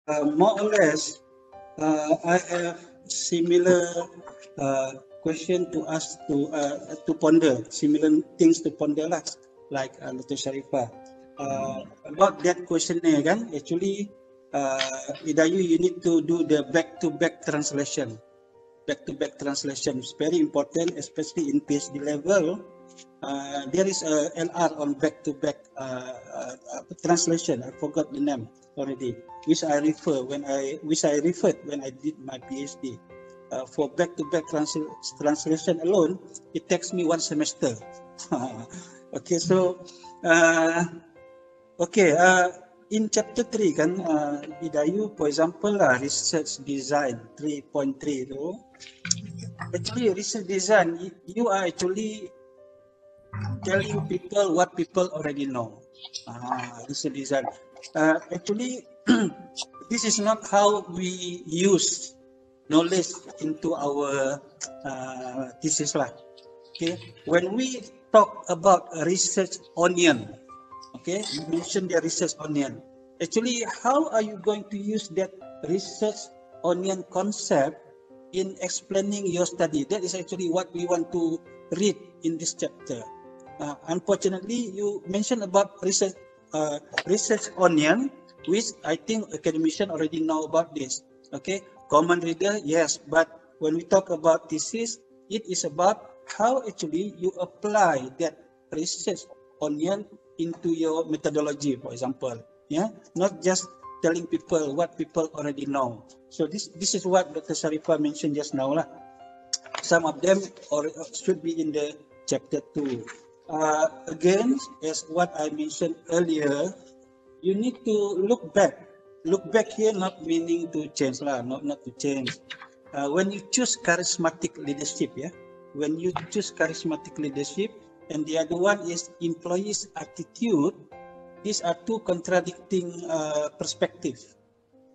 more or less, I have similar question to ask to ponder, similar things to ponder lah, like Dr. Sharifah. About that questionnaire kan, actually, Idayu, you need to do the back-to-back translation. Back-to-back translation is very important, especially in PhD level. There is a LR on back-to-back translation. I forgot the name already, which I referred when I did my PhD. For back-to-back translation alone, it takes me 1 semester. Okay, so in chapter 3 kan, Idayu, for example research design 3.3 tu, actually research design, you are actually telling people what people already know. Research design. Actually, this is not how we use knowledge into our thesis lah. Okay, when we talk about research onion, okay, you mentioned the research onion. Actually, how are you going to use that research onion concept in explaining your study? That is actually what we want to read in this chapter. Unfortunately, you mentioned about research onion, which I think academicians already know about this. Okay, common reader, yes, but when we talk about thesis, it is about how actually you apply that research onion into your methodology, for example. Yeah, not just telling people what people already know. So this is what Dr. Sharifah mentioned just now lah. Some of them should be in the chapter 2. Again, as what I mentioned earlier, you need to look back. Look back here, not meaning to change lah, not to change. When you choose charismatic leadership, yeah, when you choose charismatic leadership, and the other one is employees' attitude, these are two contradicting perspectives.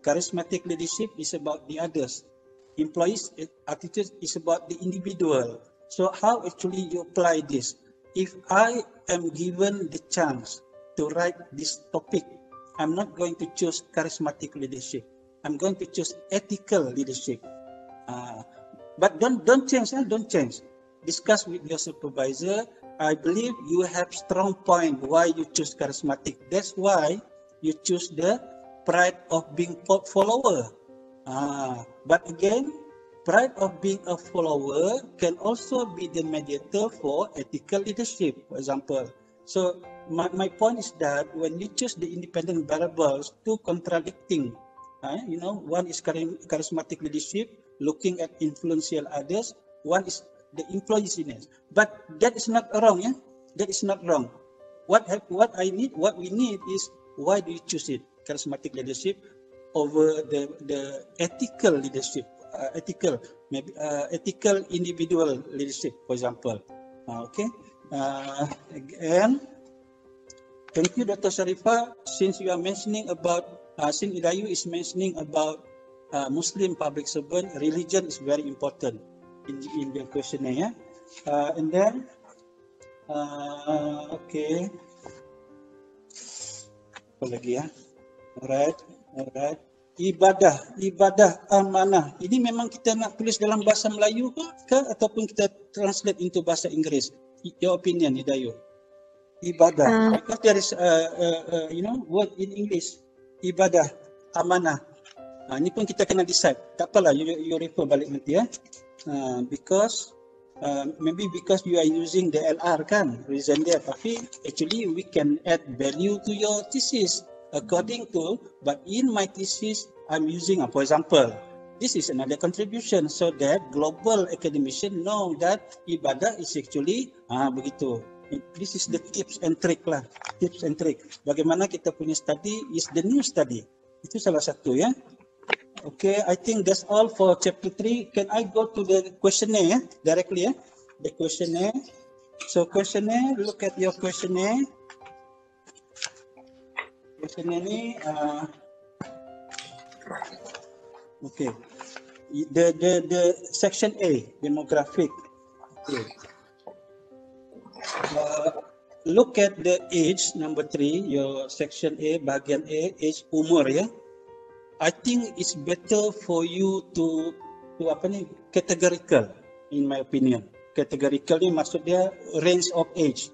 Charismatic leadership is about the others. Employees' attitude is about the individual. So how actually you apply this? If I am given the chance to write this topic, I'm not going to choose charismatic leadership. I'm going to choose ethical leadership. But don't change. Don't change. Discuss with your supervisor. I believe you have strong point why you choose charismatic. That's why you choose the pride of being follower. But again, pride of being a follower can also be the mediator for ethical leadership, for example. So my point is that when you choose the independent variables, two contradicting, one is charismatic leadership, looking at influential others. One is the employees-ness. But that is not wrong, yeah? That is not wrong. What we need is, why do you choose it, charismatic leadership over the ethical leadership, ethical individual leadership, for example. Okay. And thank you, Dr. Sharifah. Since you are mentioning about, since Idayu is mentioning about Muslim public servant, religion is very important in your questionnaire. And then, okay. Apa lagi ya? Alright. Ibadah amanah. Ini memang kita nak tulis dalam bahasa Melayu ke ataupun kita translate into bahasa Inggeris? Your opinion, Idayu. Ibadah. Because there is word in English. Ibadah amanah. Ini pun kita kena decide. Tak apalah, you refer balik nanti ya. Because maybe because you are using the LR kan, reason there, tapi actually we can add value to your thesis according to, but in my thesis I'm using, for example, this is another contribution so that global academician know that ibadah is actually begitu. This is the tips and trick lah, tips and trick. Bagaimana kita punya study is the new study. Itu salah satu ya. Okay, I think that's all for chapter 3. Can I go to the questionnaire directly? The questionnaire. So questionnaire, look at your questionnaire. Questionnaire ni, okay. The section A, demographic. Okay. Look at the age, number 3, your section A, bahagian A, age umur ya. I think it's better for you to apa ni, categorical, in my opinion. Categorical ni maksud dia range of age.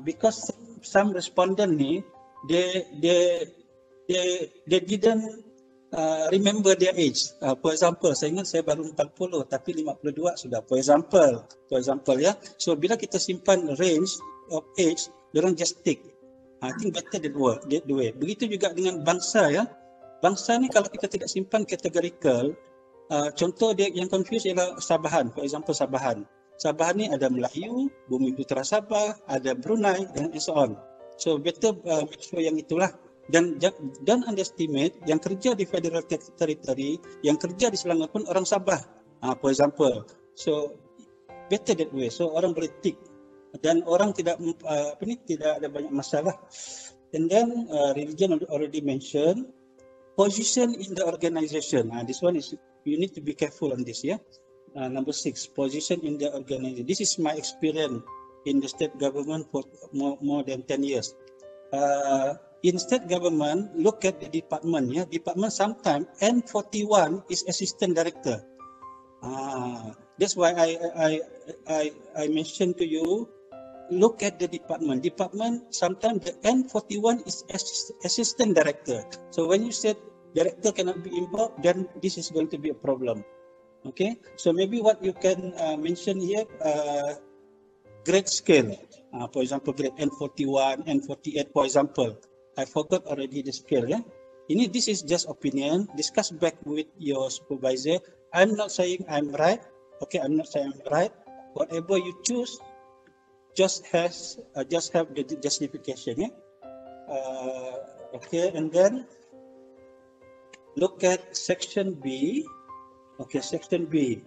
Because some respondent ni they didn't remember their age. For example, saya ingat saya baru 40 tapi 52 sudah. For example ya. So bila kita simpan range of age, diorang just tick. I think better that way. Begitu juga dengan bangsa ya. Bangsa ni kalau kita tidak simpan categorical, contoh dia yang confuse ialah Sabahan. For example, Sabahan. Sabahan ni ada Melayu, Bumi Putera Sabah, ada Brunei dan so on. So better make sure yang itulah. Dan don't underestimate yang kerja di Federal Territory, yang kerja di Selangor pun orang Sabah. For example. So better that way. So orang boleh tick dan orang tidak tidak ada banyak masalah. And then religion already mentioned. Position in the organization. This one is, you need to be careful on this, yeah. Number 6, position in the organization. This is my experience in the state government for more than 10 years. In state government, look at the department. Yeah, department sometimes N41 is assistant director. That's why I mentioned to you. Look at the department. Department sometimes the N41 is assistant director. So when you said director cannot be involved, then this is going to be a problem. Okay. So maybe what you can mention here, grade scale. For example, grade N41, N48. For example, I forgot already the scale. Yeah. This is just opinion. Discuss back with your supervisor. I'm not saying I'm right. Okay, I'm not saying I'm right. Whatever you choose, just have the justification. Yeah. Okay, and then look at section B. Okay, section B.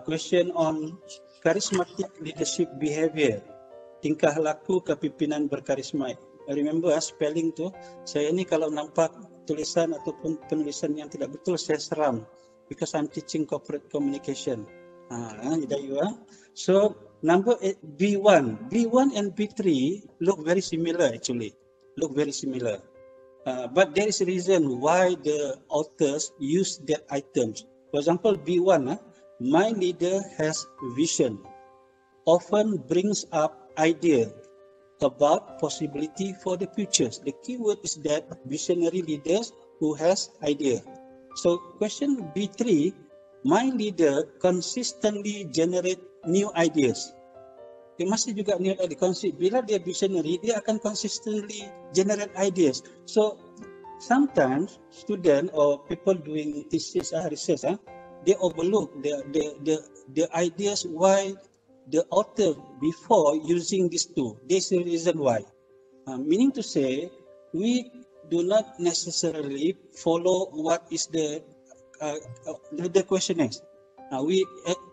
Question on charismatic leadership behavior. Tingkah laku kepimpinan berkarisma. Remember spelling tu. Saya ni kalau nampak tulisan ataupun penulisan yang tidak betul, saya seram. Because I'm teaching corporate communication. So number 8, B1 and B3 look very similar actually. But there is a reason why the authors use that items. For example, B1, my leader has vision, often brings up idea about possibility for the futures. The key word is that visionary leaders who has idea. So question B3, my leader consistently generate new ideas. Dia masih juga new ideas. Bila dia visionary, dia akan consistently generate ideas. So sometimes student or people doing thesis research, they overlook the ideas why the author before using these two. This is the reason why. Meaning to say, we do not necessarily follow what is the question is.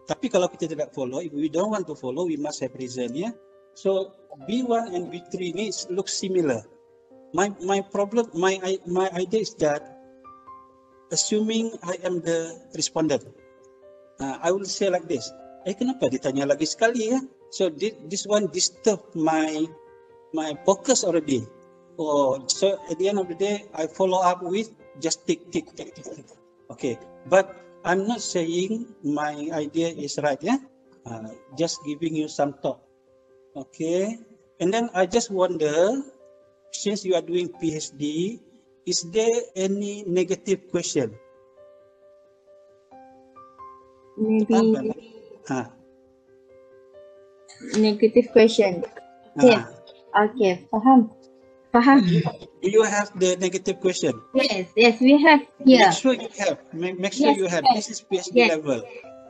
Tapi kalau kita tidak follow, if we don't want to follow, we must have reason. Yeah. So B1 and B3 ni look similar. My problem, my idea is that assuming I am the respondent, I will say like this. Kenapa ditanya lagi sekali ya? So this one disturb my focus already. So at the end of the day, I follow up with just tick. Okay, but I'm not saying my idea is right, yeah. Just giving you some thought. Okay, and then I just wonder, since you are doing PhD, is there any negative question? Maybe negative question. Okay, okay, faham. Do you have the negative question? Yes, we have here. Make sure you have. Make sure you have. This is PhD level.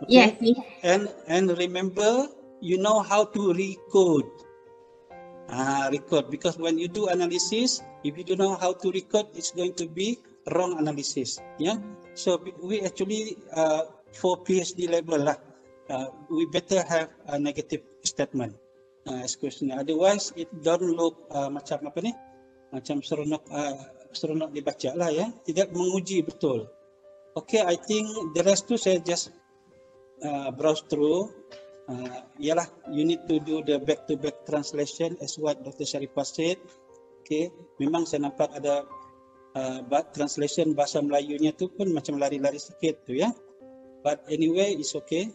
Okay? Yes, we have. And remember, you know how to recode. Record, because when you do analysis, if you don't know how to record, it's going to be wrong analysis. Yeah. So we actually for PhD level we better have a negative statement as question. Otherwise, it don't look macam apa ni? Macam seronok dibaca lah ya. Tidak menguji betul. Okay, I think the rest tu saya just browse through. Yalah, you need to do the back-to-back translation as what Dr. Sharifah said. Okay, memang saya nampak ada but translation bahasa Melayunya tu pun macam lari-lari sikit tu ya. But anyway, it's okay.